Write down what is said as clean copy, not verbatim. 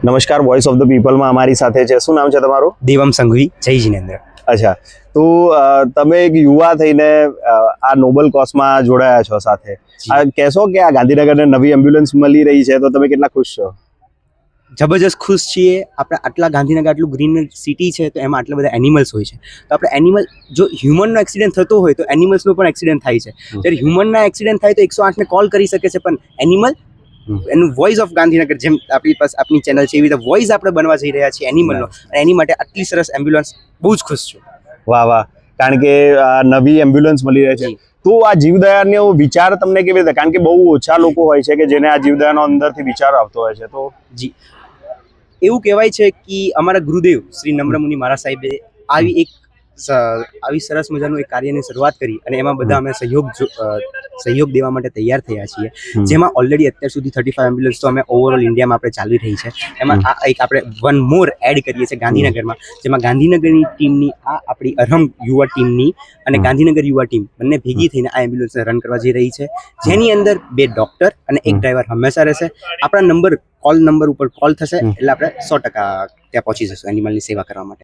નમસ્કાર, voice of the પીપલમાં અમારી સાથે છે. શું નામ છે તમારું? દેવમ સંઘવી. જય જિનેન્દ્ર. અચ્છા, તો તમે એક યુવા થઈને આ નોબલ કોઝમાં જોડાયા છો સાથે. આ કહેશો કે આ ગાંધીનગરને નવી એમ્બ્યુલન્સ મળી રહી છે તો તમે કેટલા ખુશ છો? જબરજસ્ત ખુશ છીએ. આપણે આટલા ગાંધીનગર આટલું ગ્રીન સિટી છે તો એમાં આટલા બધા એનિમલ્સ હોય છે. તો આપણે એનિમલ, જો હ્યુમનનો એક્સિડન્ટ થતો હોય તો એનિમલ્સનો પણ એક્સિડન્ટ થાય છે. જ્યારે હ્યુમનના એક્સિડન્ટ થાય તો 108ને કોલ કરી શકે છે, પણ એનિમલ એનું વોઇસ ઓફ ગાંધીનગર, જેમ આપણી પાસે આપણી ચેનલ છે એવી રીતે વોઇસ આપણે બનવા જઈ રહ્યા છીએ એનિમલનો, અને એની માટે આટલી સરસ એમ્બ્યુલન્સ, બહુ જ ખુશ છું. વાહ વાહ, કારણ કે આ નવી એમ્બ્યુલન્સ મળી રહી છે. તો આ જીવદયાનો વિચાર તમને કેવી રીતે, કારણ કે બહુ ઓછા લોકો હોય છે કે જેને આ જીવદયાનો અંદરથી વિચાર આવતો હોય છે, તો જી, એવું કહેવાય છે કે અમારા ગુરુદેવ શ્રી નમ્રમુનિ મહારાજ સાહેબે આવી સરસ મજાનું એક કાર્યની શરૂઆત કરી, અને એમાં બધા અમે સહયોગ દેવા માટે તૈયાર થયા છીએ. જેમાં ઓલરેડી અત્યાર સુધી 35 એમ્બ્યુલન્સ તો અમે ઓવરઓલ ઇન્ડિયામાં આપણે ચાલી રહી છે. એમાં આ એક આપણે વન મોર એડ કરીએ છીએ ગાંધીનગરમાં, જેમાં ગાંધીનગરની ટીમની, આ આપણી અરહમ યુવા ટીમની અને ગાંધીનગર યુવા ટીમ બંને ભેગી થઈને આ એમ્બ્યુલન્સને રન કરવા જઈ રહી છે. જેની અંદર 2 ડૉક્ટર અને 1 ડ્રાઈવર હંમેશા રહેશે. આપણા કોલ નંબર ઉપર કોલ થશે એટલે આપણે 100% ત્યાં પહોંચી જશું એનિમલની સેવા કરવા માટે.